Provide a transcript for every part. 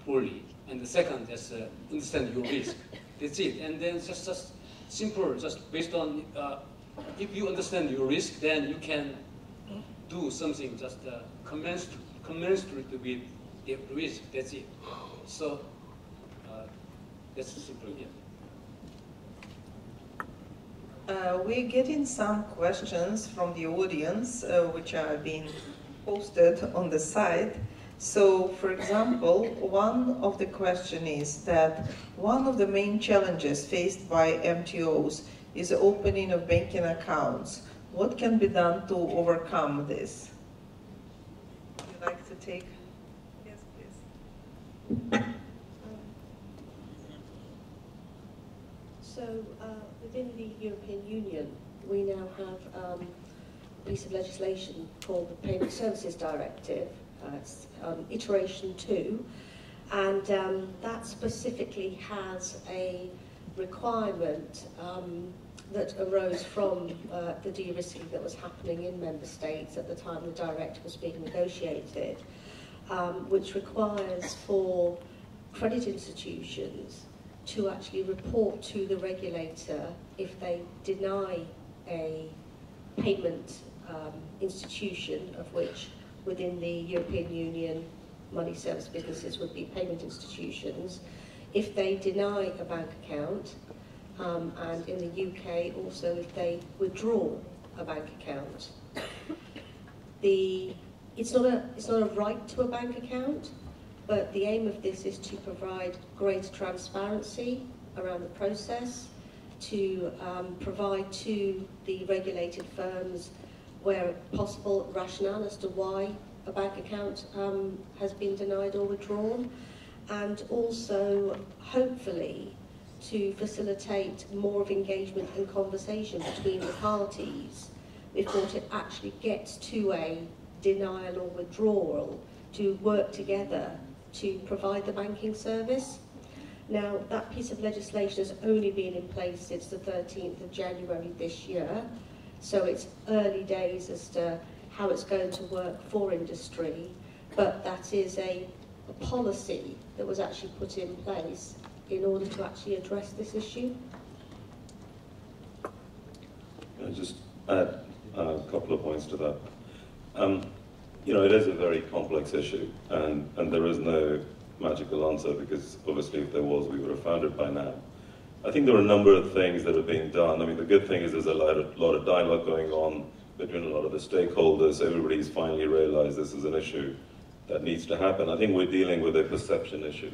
fully. And the second, just understand your risk. That's it. And then just simple, just based on, if you understand your risk, then you can do something just commensurate with the risk. That's it. So that's simple. Yeah. We're getting some questions from the audience, which are being posted on the site. So, for example, one of the questions is that one of the main challenges faced by MTOs is the opening of banking accounts. What can be done to overcome this? Would you like to take? Yes, please. So, within the European Union, we now have a piece of legislation called the Payment Services Directive. It's iteration 2, and that specifically has a requirement that arose from the de-risking that was happening in member states at the time the directive was being negotiated, which requires for credit institutions to actually report to the regulator if they deny a payment institution, of which within the European Union money service businesses would be payment institutions, if they deny a bank account, and in the UK also if they withdraw a bank account. It's not a right to a bank account, but the aim of this is to provide greater transparency around the process, to provide to the regulated firms, where possible, rationale as to why a bank account has been denied or withdrawn, and also hopefully to facilitate more of engagement and conversation between the parties before it actually gets to a denial or withdrawal, to work together to provide the banking service. Now, that piece of legislation has only been in place since the 13th of January this year, so it's early days as to how it's going to work for industry, but that is a policy that was actually put in place in order to actually address this issue. Can I just add a couple of points to that? You know, it is a very complex issue, and there is no magical answer, because obviously if there was, we would have found it by now. I think there are a number of things that are being done. I mean, the good thing is there's a lot of dialogue going on between a lot of the stakeholders. Everybody's finally realized this is an issue that needs to happen. I think we're dealing with a perception issue,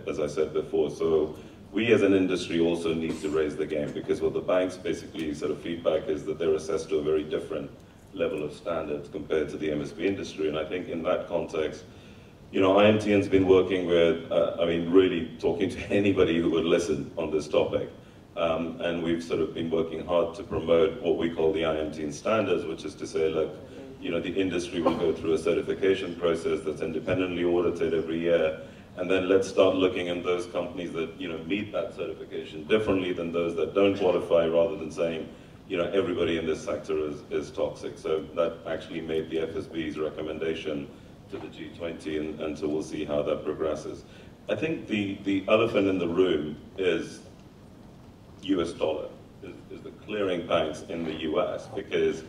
as I said before. So we as an industry also need to raise the game, because what the banks basically sort of feedback is that they're assessed to a very different level of standards compared to the MSP industry. And I think in that context, you know, IAMTN's been working with, I mean, really talking to anybody who would listen on this topic. And we've sort of been working hard to promote what we call the IAMTN standards, which is to say, look, you know, the industry will go through a certification process that's independently audited every year. And then let's start looking at those companies that, you know, meet that certification differently than those that don't qualify, rather than saying, you know, everybody in this sector is toxic. So that actually made the FSB's recommendation to the G20, and so we'll see how that progresses. I think the elephant in the room is US dollar, is the clearing banks in the US, because,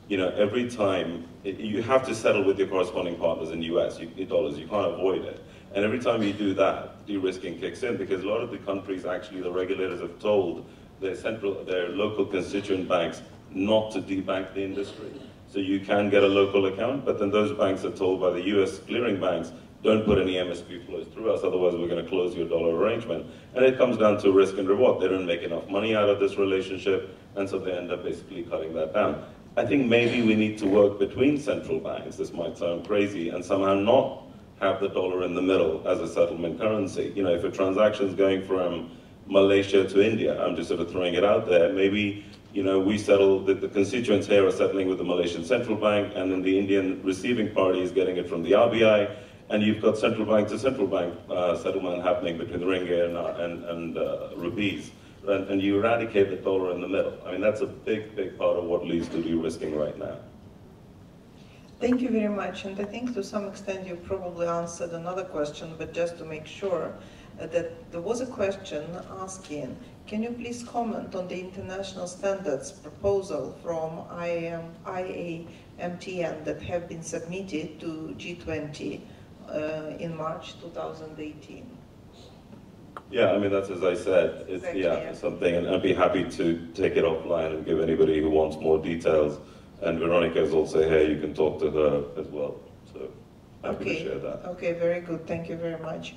you know, every time, you have to settle with your corresponding partners in US dollars, you can't avoid it. And every time you do that, de-risking kicks in, because a lot of the countries, actually, the regulators have told their local constituent banks not to debank the industry. So you can get a local account, but then those banks are told by the US clearing banks, don't put any MSP flows through us, otherwise we're going to close your dollar arrangement. And it comes down to risk and reward. They don't make enough money out of this relationship, and so they end up basically cutting that down. I think maybe we need to work between central banks, this might sound crazy, and somehow not have the dollar in the middle as a settlement currency. You know, if a transaction's going from Malaysia to India, I'm just sort of throwing it out there, maybe, you know, we settle, the constituents here are settling with the Malaysian central bank, and then the Indian receiving party is getting it from the RBI, and you've got central bank to central bank settlement happening between the ringgit and rupees, and you eradicate the dollar in the middle. I mean, that's a big, big part of what leads to de-risking right now. Thank you very much, and I think to some extent you probably answered another question, but just to make sure that there was a question asking, can you please comment on the international standards proposal from IAMTN that have been submitted to G20 in March 2018? Yeah, I mean, that's as I said, it's something, and I'd be happy to take it offline and give anybody who wants more details. And Veronica is also here, you can talk to her as well. So happy to share that. Okay, very good, thank you very much.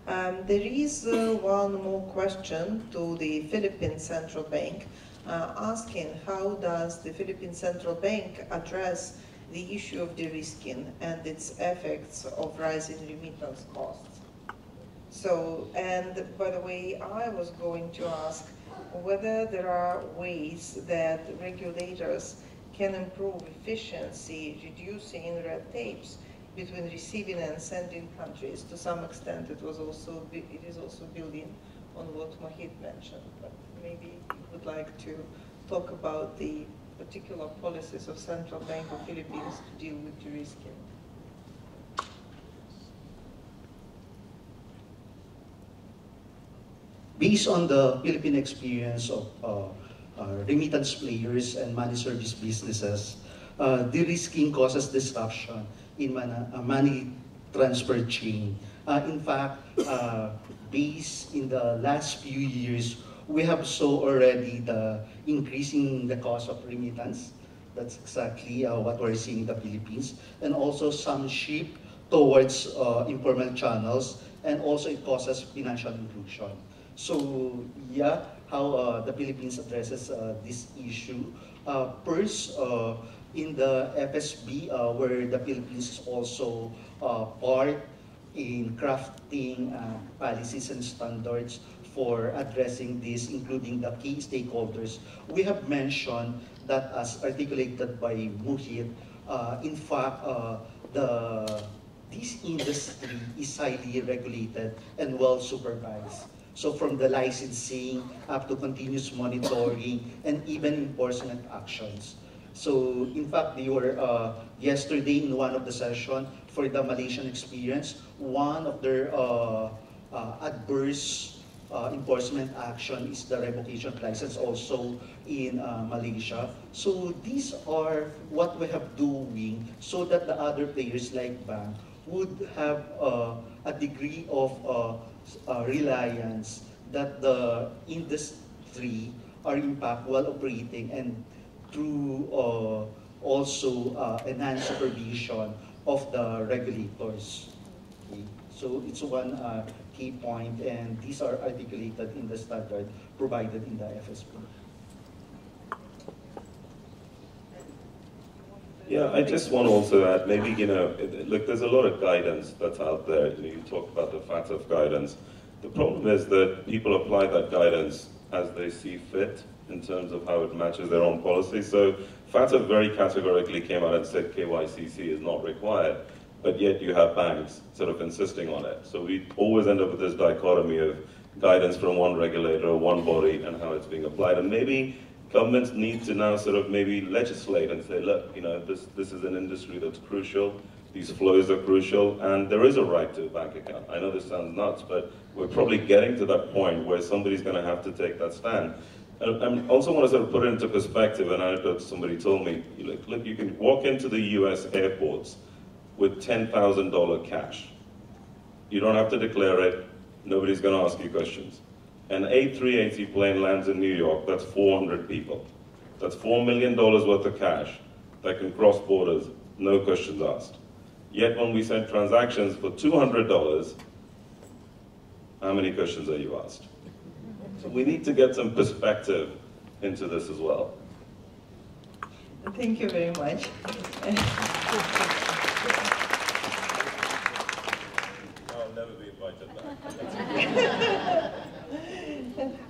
There is one more question to the Philippine Central Bank, asking how does the Philippine Central Bank address the issue of de-risking and its effects of rising remittance costs. So, and by the way, I was going to ask whether there are ways that regulators can improve efficiency, reducing red tapes between receiving and sending countries. To some extent, it is also building on what Mohit mentioned, but maybe you would like to talk about the particular policies of Central Bank of Philippines to deal with de-risking. Based on the Philippine experience of remittance players and money service businesses, de-risking causes disruption in money transfer chain. In fact, based in the last few years, we have saw already the increasing the cost of remittance. That's exactly what we're seeing in the Philippines. And also some shift towards informal channels, and also it causes financial inclusion. So yeah, how the Philippines addresses this issue. First, in the FSB, where the Philippines is also part in crafting policies and standards for addressing this, including the key stakeholders. We have mentioned that, as articulated by Mohit, in fact, this industry is highly regulated and well supervised. So from the licensing up to continuous monitoring and even enforcement actions. So in fact, they were yesterday in one of the sessions for the Malaysian experience, one of their adverse enforcement action is the revocation of license also in Malaysia. So these are what we have doing so that the other players like bank would have a degree of reliance that the industry are in fact well operating and through also enhanced supervision of the regulators. Okay. So it's one key point, and these are articulated in the standard provided in the FSB. Yeah, I just want to also add, maybe, look, there's a lot of guidance that's out there. You talk about the FATF guidance. The problem is that people apply that guidance as they see fit in terms of how it matches their own policy. So FATF very categorically came out and said KYCC is not required, but yet you have banks sort of insisting on it. So we always end up with this dichotomy of guidance from one regulator, one body, and how it's being applied. And maybe governments need to now sort of maybe legislate and say, look, this is an industry that's crucial, these flows are crucial, and there is a right to a bank account. I know this sounds nuts, but we're probably getting to that point where somebody's going to have to take that stand. I also want to sort of put it into perspective, and I heard somebody told me, look, you can walk into the US airports with $10,000 cash. You don't have to declare it, nobody's going to ask you questions. An A380 plane lands in New York, that's 400 people. That's $4 million worth of cash that can cross borders, no questions asked. Yet when we send transactions for $200, how many questions are you asked? So we need to get some perspective into this as well. Thank you very much. I'll never be invited back.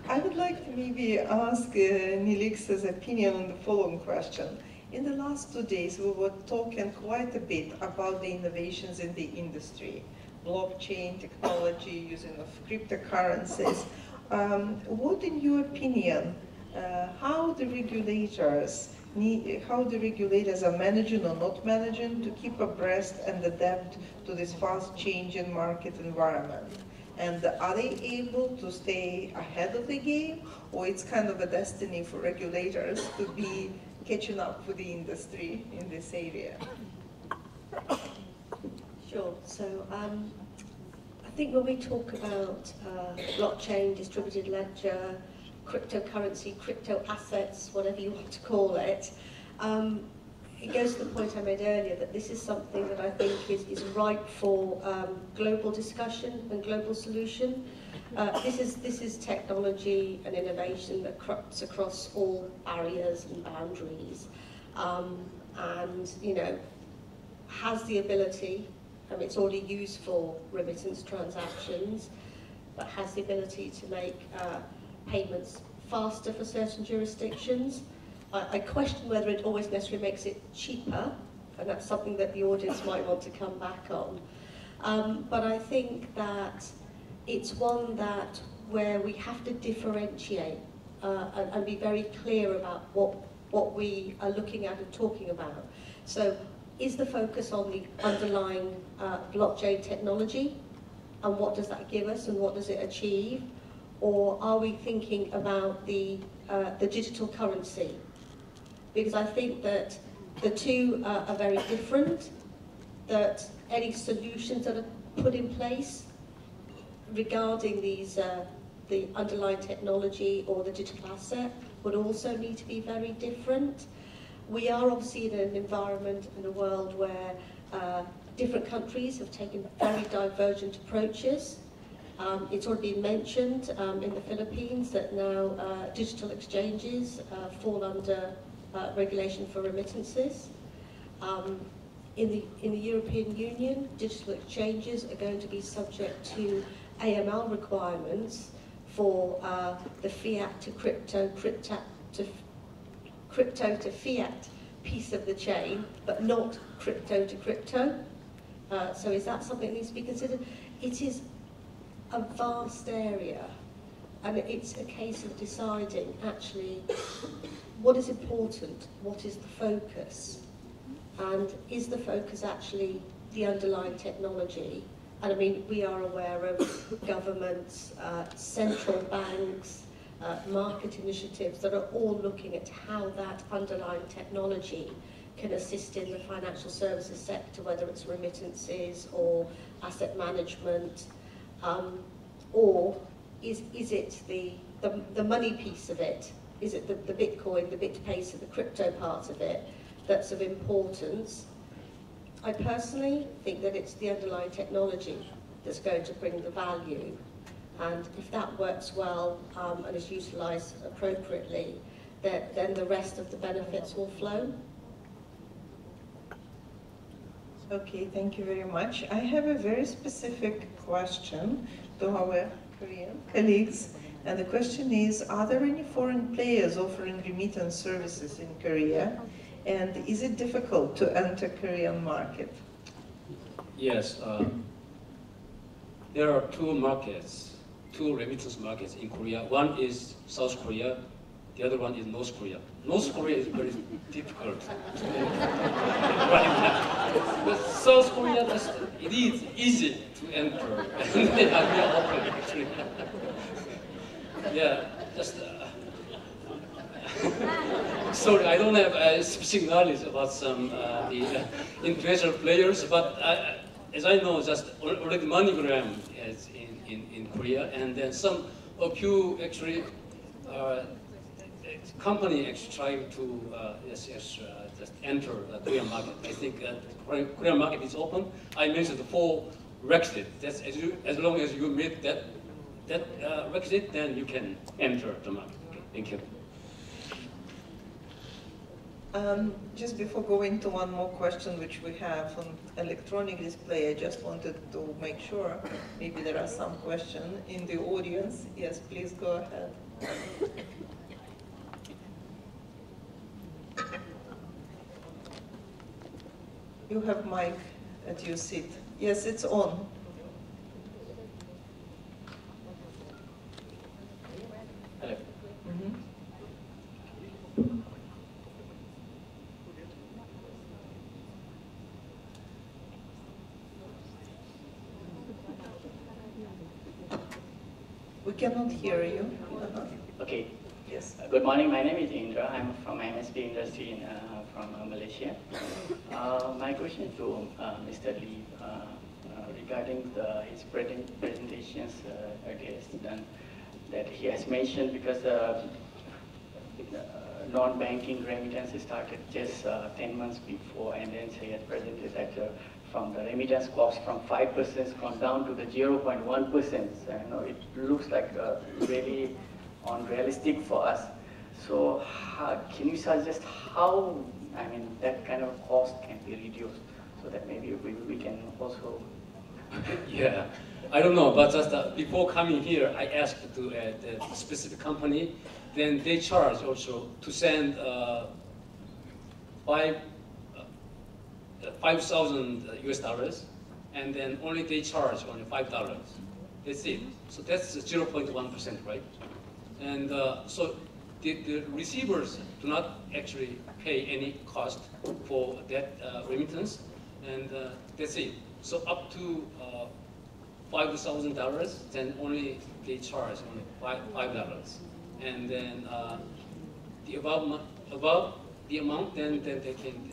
I would like to maybe ask Nilixa's opinion on the following question. In the last 2 days, we were talking quite a bit about the innovations in the industry, blockchain technology, using of cryptocurrencies. What, in your opinion, how the regulators how the regulators are managing or not managing to keep abreast and adapt to this fast changing market environment? And are they able to stay ahead of the game, or it's kind of a destiny for regulators to be catching up with the industry in this area? Sure. So I think when we talk about blockchain, distributed ledger, cryptocurrency, crypto assets, whatever you want to call it, it goes to the point I made earlier that this is something that I think is ripe for global discussion and global solution. This is technology and innovation that cuts across all barriers and boundaries, and has the ability. It's already used for remittance transactions, but has the ability to make payments faster for certain jurisdictions. I question whether it always necessarily makes it cheaper, and that's something that the audience might want to come back on. But I think that it's one that where we have to differentiate and be very clear about what we are looking at and talking about. So, is the focus on the underlying blockchain technology, and what does that give us and what does it achieve? Or are we thinking about the digital currency? Because I think that the two are very different, that any solutions that are put in place regarding these, the underlying technology or the digital asset would also need to be very different. We are obviously in an environment in a world where different countries have taken very divergent approaches. It's already been mentioned in the Philippines that now digital exchanges fall under regulation for remittances. In the European Union, digital exchanges are going to be subject to AML requirements for the fiat to crypto, crypto to fiat piece of the chain, but not crypto to crypto. So is that something that needs to be considered? It is a vast area, and it's a case of deciding actually what is important, what is the focus, and is the focus actually the underlying technology? And I mean, we are aware of governments, central banks, market initiatives that are all looking at how that underlying technology can assist in the financial services sector, whether it's remittances or asset management, or is it the money piece of it? Is it the Bitcoin, the BitPace, and the crypto part of it that's of importance? I personally think that it's the underlying technology that's going to bring the value, and if that works well and is utilised appropriately, then the rest of the benefits will flow. Okay, thank you very much. I have a very specific question to our Korean colleagues, and the question is, are there any foreign players offering remittance services in Korea, and is it difficult to enter Korean market? Yes, there are two markets, two remittance markets in Korea. One is South Korea, the other one is North Korea. North Korea is very difficult to enter right now. But South Korea, it is easy to enter. And we are open, actually. Yeah, just... sorry, I don't have specific knowledge about some the international players, but as I know, just already MoneyGram is in Korea, and then a few actually company actually trying to just enter the Korean market. I think Korean market is open. I mentioned the 4 requisites. That's as long as you meet that requisite, then you can enter the market. Okay, thank you. Just before going to one more question which we have on electronic display, I just wanted to make sure maybe there are some questions in the audience. Yes, please go ahead. You have mic at your seat. Yes, it's on. Hello. We cannot hear you. Okay. Yes. Good morning. My name is Indra. I'm from MSP industry from Malaysia. My question to Mr. Lee regarding his presentations done that he has mentioned, because non-banking remittance started just 10 months before, and then he had presented that from the remittance cost from 5% has gone down to the 0.1%. I know it looks like really unrealistic for us. So can you suggest how, I mean, that kind of cost can be reduced so that maybe we can also... Yeah, I don't know, but just before coming here, I asked to a specific company, then they charge also to send 5,000 US dollars, and then only they charge only $5. That's it. So that's 0.1%, right? And so the receivers do not actually pay any cost for that remittance, and that's it. So up to $5,000, then only they charge only $5. And then the above the amount, then they can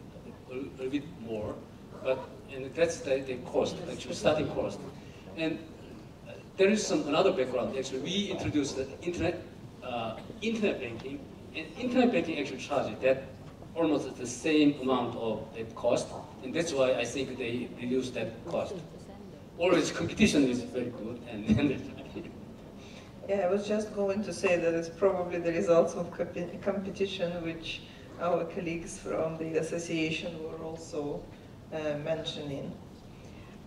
a little bit more, and that's the cost, actually starting cost. And there is another background. Actually, we introduced the internet banking, and internet banking actually charges that almost the same amount of that cost, and that's why I think they reduce that cost. Always competition is very good, and yeah, I was just going to say that it's probably the results of competition, which our colleagues from the association were also mentioning.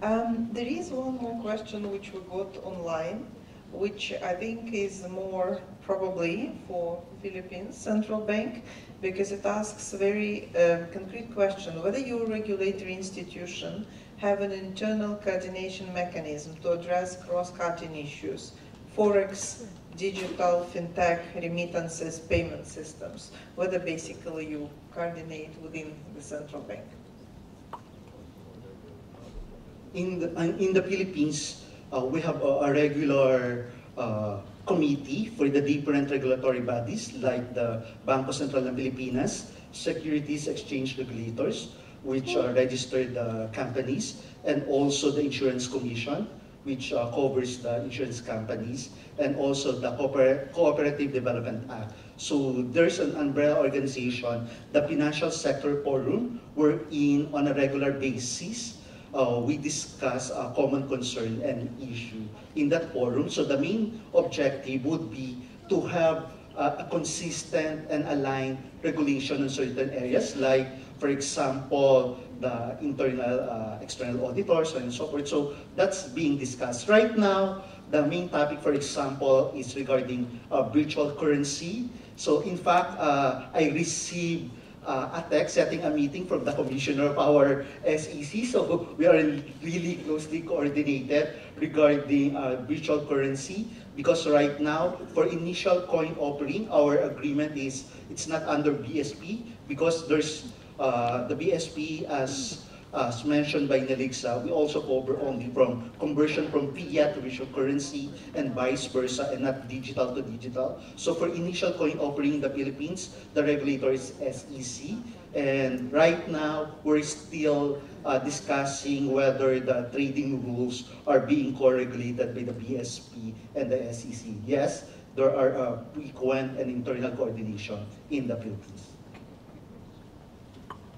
There is one more question which we got online, which I think is more probably for Philippines Central Bank, because it asks a very concrete question: whether your regulatory institution have an internal coordination mechanism to address cross-cutting issues, Forex, digital, fintech, remittances, payment systems, whether basically you coordinate within the central bank. In the Philippines, we have a regular committee for the different regulatory bodies like the Bangko Sentral ng Pilipinas, Securities Exchange Regulators, which are registered companies, and also the Insurance Commission, which covers the insurance companies, and also the Cooperative Development Act. So there's an umbrella organization, the Financial Sector Forum, wherein on a regular basis, we discuss a common concern and issue in that forum. So the main objective would be to have a consistent and aligned regulation in certain areas, like, for example, the internal, external auditors and so forth. So that's being discussed. Right now, the main topic, for example, is regarding virtual currency. So in fact, I received a text setting a meeting from the commissioner of our SEC. So we are really closely coordinated regarding virtual currency, because right now, for initial coin offering, our agreement is it's not under BSP, because there's the BSP, as mentioned by Nilixa, we also cover only from conversion from fiat to virtual currency and vice versa, and not digital to digital. So for initial coin offering in the Philippines, the regulator is SEC. And right now, we're still discussing whether the trading rules are being co-regulated by the BSP and the SEC. Yes, there are frequent and internal coordination in the Philippines.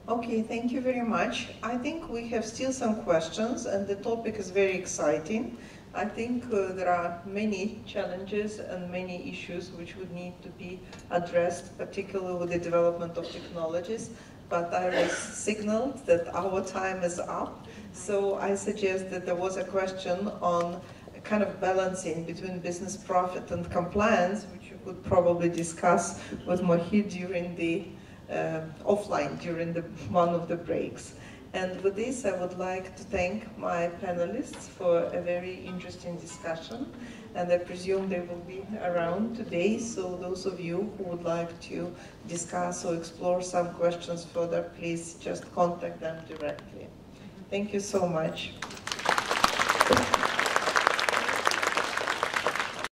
Okay, thank you very much. I think we have still some questions, and the topic is very exciting. I think there are many challenges and many issues which would need to be addressed, particularly with the development of technologies. But I was signaled that our time is up, so I suggest that there was a question on kind of balancing between business profit and compliance, which you could probably discuss with Mohit during the offline during one of the breaks. And with this, I would like to thank my panelists for a very interesting discussion, and I presume they will be around today, so those of you who would like to discuss or explore some questions further, please just contact them directly. Thank you so much.